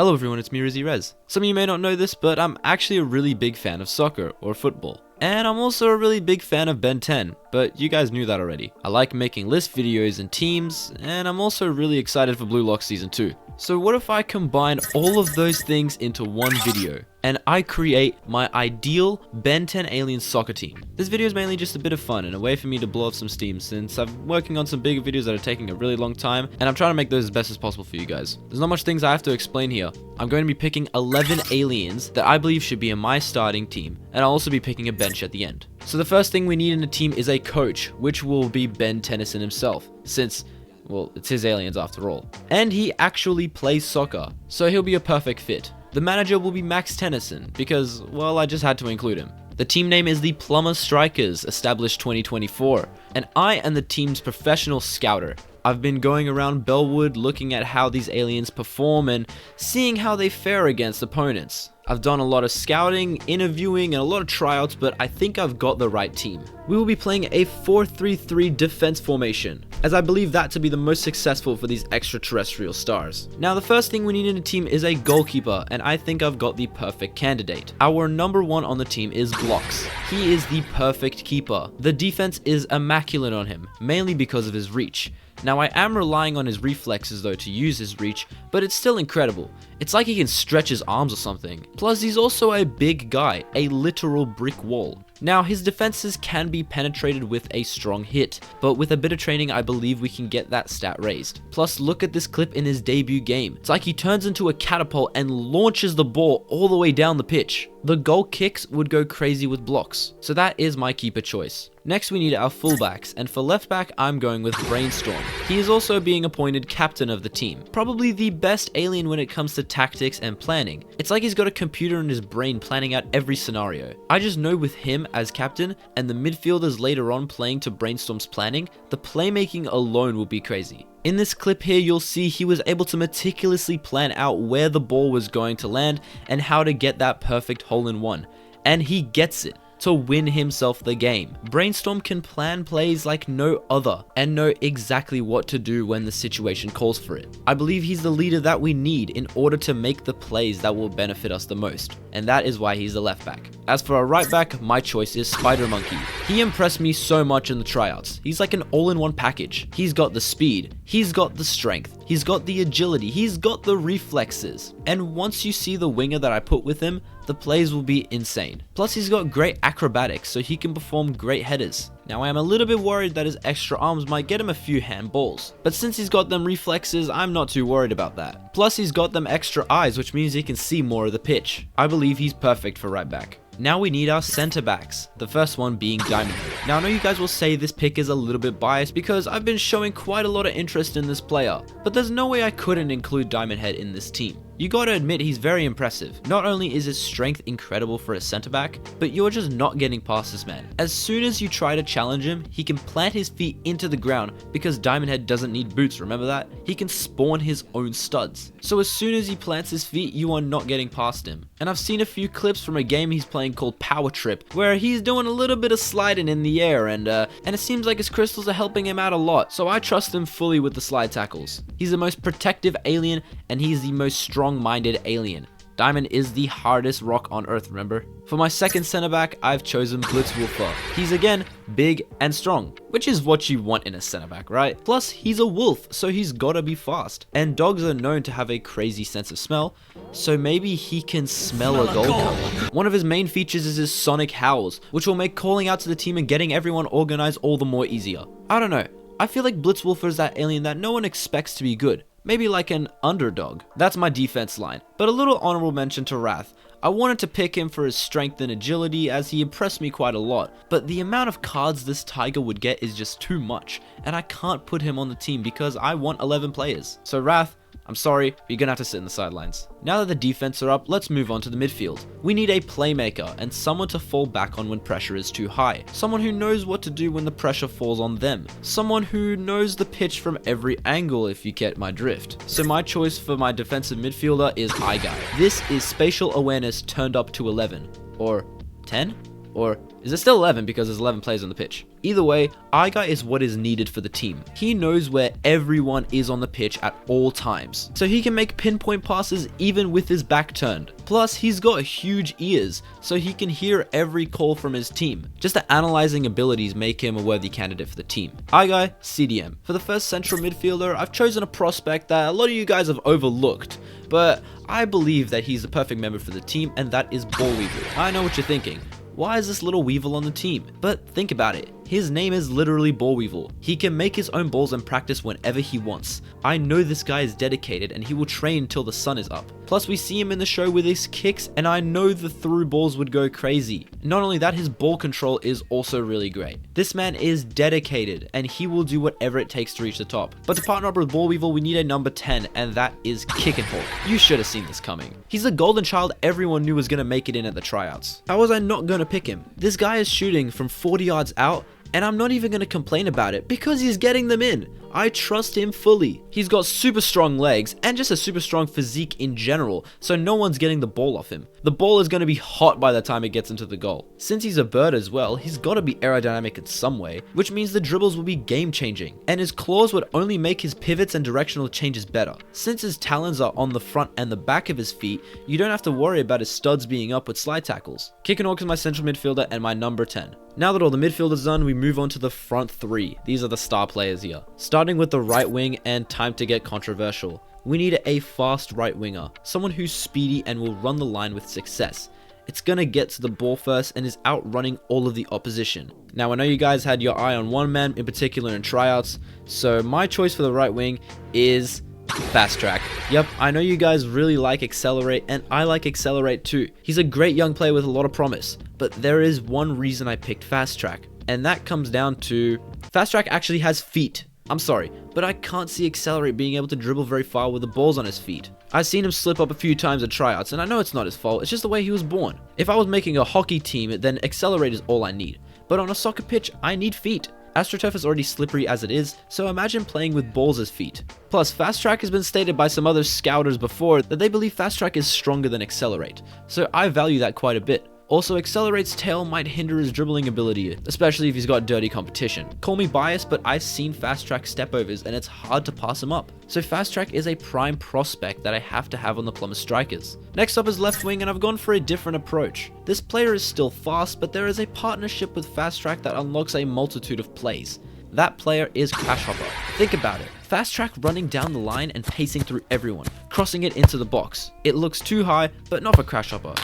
Hello everyone, it's me Rizzyrez. Some of you may not know this, but I'm actually a really big fan of soccer, or football. And I'm also a really big fan of Ben 10, but you guys knew that already. I like making list videos and teams, and I'm also really excited for Blue Lock Season 2. So what if I combine all of those things into one video, and I create my ideal Ben 10 Aliens soccer team? This video is mainly just a bit of fun and a way for me to blow off some steam, since I'm working on some bigger videos that are taking a really long time, and I'm trying to make those as best as possible for you guys. There's not much things I have to explain here. I'm going to be picking 11 aliens that I believe should be in my starting team, and I'll also be picking a bench at the end. So the first thing we need in a team is a coach, which will be Ben Tennyson himself, since, well, it's his aliens after all. And he actually plays soccer, so he'll be a perfect fit. The manager will be Max Tennyson, because, well, I just had to include him. The team name is the Plumber Strikers, established 2024, and I am the team's professional scouter. I've been going around Bellwood looking at how these aliens perform and seeing how they fare against opponents. I've done a lot of scouting, interviewing, and a lot of tryouts, but I think I've got the right team. We will be playing a 4-3-3 defense formation, as I believe that to be the most successful for these extraterrestrial stars. Now, the first thing we need in a team is a goalkeeper, and I think I've got the perfect candidate. Our number one on the team is Blocks. He is the perfect keeper. The defense is immaculate on him, mainly because of his reach. Now, I am relying on his reflexes though to use his reach, but it's still incredible. It's like he can stretch his arms or something. Plus, he's also a big guy, a literal brick wall. Now, his defenses can be penetrated with a strong hit, but with a bit of training, I believe we can get that stat raised. Plus, look at this clip in his debut game. It's like he turns into a catapult and launches the ball all the way down the pitch. The goal kicks would go crazy with Blocks, so that is my keeper choice. Next, we need our fullbacks, and for left back, I'm going with Brainstorm. He is also being appointed captain of the team. Probably the best alien when it comes to tactics and planning. It's like he's got a computer in his brain planning out every scenario. I just know with him as captain, and the midfielders later on playing to Brainstorm's planning, the playmaking alone will be crazy. In this clip here, you'll see he was able to meticulously plan out where the ball was going to land and how to get that perfect hole-in-one. And he gets it to win himself the game. Brainstorm can plan plays like no other and know exactly what to do when the situation calls for it. I believe he's the leader that we need in order to make the plays that will benefit us the most, and that is why he's the left back. As for our right back, my choice is Spider Monkey. He impressed me so much in the tryouts. He's like an all-in-one package. He's got the speed, he's got the strength, he's got the agility, he's got the reflexes. And once you see the winger that I put with him, the plays will be insane. Plus, he's got great acrobatics, so he can perform great headers. Now, I am a little bit worried that his extra arms might get him a few handballs, but since he's got them reflexes, I'm not too worried about that. Plus, he's got them extra eyes, which means he can see more of the pitch. I believe he's perfect for right back. Now we need our center backs, the first one being Diamond Head. Now, I know you guys will say this pick is a little bit biased because I've been showing quite a lot of interest in this player, but there's no way I couldn't include Diamond Head in this team. You gotta admit he's very impressive. Not only is his strength incredible for a center back, but you're just not getting past this man. As soon as you try to challenge him, he can plant his feet into the ground because Diamond Head doesn't need boots, remember that? He can spawn his own studs. So as soon as he plants his feet, you are not getting past him. And I've seen a few clips from a game he's playing called Power Trip, where he's doing a little bit of sliding in the air, and it seems like his crystals are helping him out a lot, so I trust him fully with the slide tackles. He's the most protective alien, and he's the most strong-minded alien. Diamond is the hardest rock on Earth, remember? For my second center back, I've chosen Blitzwolfer. He's again big and strong, which is what you want in a center back, right? Plus, he's a wolf, so he's gotta be fast. And dogs are known to have a crazy sense of smell, so maybe he can smell a goal. One of his main features is his sonic howls, which will make calling out to the team and getting everyone organized all the more easier. I don't know. I feel like Blitzwolfer is that alien that no one expects to be good. Maybe like an underdog. That's my defense line. But a little honorable mention to Wrath. I wanted to pick him for his strength and agility as he impressed me quite a lot, but the amount of cards this tiger would get is just too much, and I can't put him on the team because I want 11 players. So Wrath, I'm sorry, but you're gonna have to sit in the sidelines. Now that the defense are up, let's move on to the midfield. We need a playmaker and someone to fall back on when pressure is too high. Someone who knows what to do when the pressure falls on them. Someone who knows the pitch from every angle, if you get my drift. So my choice for my defensive midfielder is Eye Guy. This is spatial awareness turned up to 11. Or 10? Or is it still 11 because there's 11 players on the pitch? Either way, Igai is what is needed for the team. He knows where everyone is on the pitch at all times, so he can make pinpoint passes even with his back turned. Plus, he's got huge ears, so he can hear every call from his team. Just the analyzing abilities make him a worthy candidate for the team. Igai, CDM. For the first central midfielder, I've chosen a prospect that a lot of you guys have overlooked, but I believe that he's the perfect member for the team, and that is Goalkeeper. I know what you're thinking. Why is this little weevil on the team? But think about it. His name is literally Ball Weevil. He can make his own balls and practice whenever he wants. I know this guy is dedicated and he will train until the sun is up. Plus we see him in the show with his kicks and I know the through balls would go crazy. Not only that, his ball control is also really great. This man is dedicated and he will do whatever it takes to reach the top. But to partner up with Ball Weevil, we need a number 10 and that is Kickin' Hawk. You should have seen this coming. He's the golden child everyone knew was going to make it in at the tryouts. How was I not going to pick him? This guy is shooting from 40 yards out, and I'm not even going to complain about it because he's getting them in. I trust him fully. He's got super strong legs and just a super strong physique in general, so no one's getting the ball off him. The ball is going to be hot by the time it gets into the goal. Since he's a bird as well, he's got to be aerodynamic in some way, which means the dribbles will be game changing, and his claws would only make his pivots and directional changes better. Since his talons are on the front and the back of his feet, you don't have to worry about his studs being up with slide tackles. Kickin' Hawk is my central midfielder and my number 10. Now that all the midfielders done, we move on to the front three. These are the star players here. Starting with the right wing, and time to get controversial. We need a fast right winger, someone who's speedy and will run the line with success. It's gonna get to the ball first and is outrunning all of the opposition. Now I know you guys had your eye on one man in particular in tryouts, so my choice for the right wing is Fast Track. Yep, I know you guys really like Accelerate, and I like Accelerate too. He's a great young player with a lot of promise, but there is one reason I picked Fast Track, and that comes down to Fast Track actually has feet. I'm sorry, but I can't see Accelerate being able to dribble very far with the balls on his feet. I've seen him slip up a few times at tryouts, and I know it's not his fault, it's just the way he was born. If I was making a hockey team, then Accelerate is all I need. But on a soccer pitch, I need feet. AstroTurf is already slippery as it is, so imagine playing with balls as feet. Plus, Fast Track has been stated by some other scouters before that they believe Fast Track is stronger than Accelerate, so I value that quite a bit. Also, Accelerate's tail might hinder his dribbling ability, especially if he's got dirty competition. Call me biased, but I've seen Fast Track stepovers and it's hard to pass him up. So Fast Track is a prime prospect that I have to have on the Plumber Strikers. Next up is left wing, and I've gone for a different approach. This player is still fast, but there is a partnership with Fast Track that unlocks a multitude of plays. That player is Crash Hopper. Think about it. Fast Track running down the line and pacing through everyone, crossing it into the box. It looks too high, but not for Crash Hopper.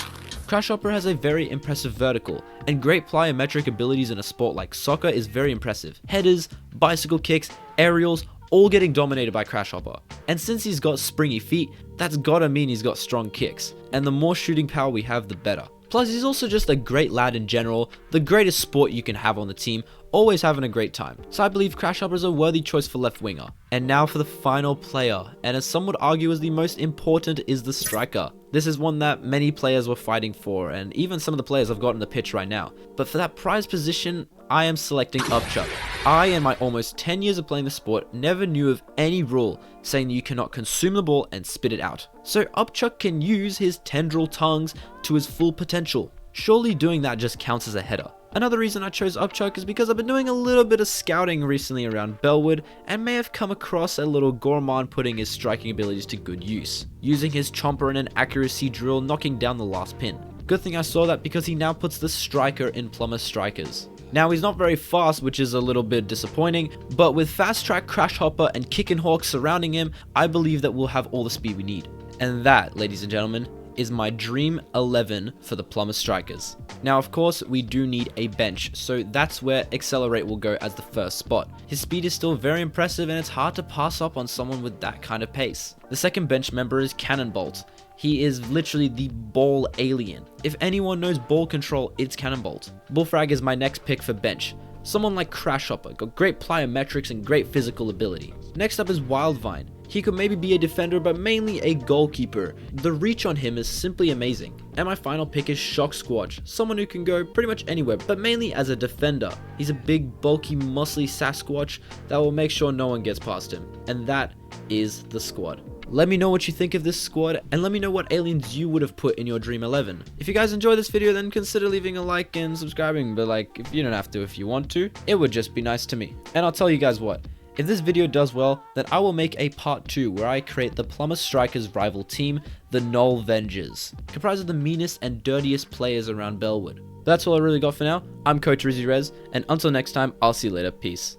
Crash Hopper has a very impressive vertical, and great plyometric abilities in a sport like soccer is very impressive. Headers, bicycle kicks, aerials, all getting dominated by Crash Hopper. And since he's got springy feet, that's gotta mean he's got strong kicks, and the more shooting power we have, the better. Plus, he's also just a great lad in general, the greatest sport you can have on the team, always having a great time. So I believe Crash Hopper is a worthy choice for left winger. And now for the final player, and as some would argue is the most important, is the striker. This is one that many players were fighting for, and even some of the players I've got on the pitch right now. But for that prize position, I am selecting Upchuck. I, in my almost 10 years of playing the sport, never knew of any rule saying that you cannot consume the ball and spit it out. So Upchuck can use his tendril tongues to his full potential. Surely doing that just counts as a header. Another reason I chose Upchuck is because I've been doing a little bit of scouting recently around Bellwood and may have come across a little gourmand putting his striking abilities to good use, using his chomper in an accuracy drill knocking down the last pin. Good thing I saw that because he now puts the striker in Plumber Strikers. Now he's not very fast, which is a little bit disappointing, but with Fast Track, Crash Hopper and Kickin' Hawk surrounding him, I believe that we'll have all the speed we need. And that, ladies and gentlemen, is my dream 11 for the Plumber Strikers. Now of course we do need a bench, so that's where Accelerate will go as the first spot. His speed is still very impressive and it's hard to pass up on someone with that kind of pace. The second bench member is Cannonbolt. He is literally the ball alien. If anyone knows ball control, it's Cannonbolt. Bullfrag is my next pick for bench. Someone like Crash Hopper, got great plyometrics and great physical ability. Next up is Wildvine. He could maybe be a defender, but mainly a goalkeeper. The reach on him is simply amazing. And my final pick is Shock Squatch, someone who can go pretty much anywhere, but mainly as a defender. He's a big, bulky, muscly Sasquatch that will make sure no one gets past him. And that is the squad. Let me know what you think of this squad, and let me know what aliens you would have put in your Dream 11. If you guys enjoyed this video, then consider leaving a like and subscribing, but like, if you don't have to if you want to, it would just be nice to me. And I'll tell you guys what, if this video does well, then I will make a part 2 where I create the Plumber Strikers rival team, the Null Vengers, comprised of the meanest and dirtiest players around Bellwood. That's all I really got for now. I'm Coach Rizzyrez, and until next time, I'll see you later. Peace.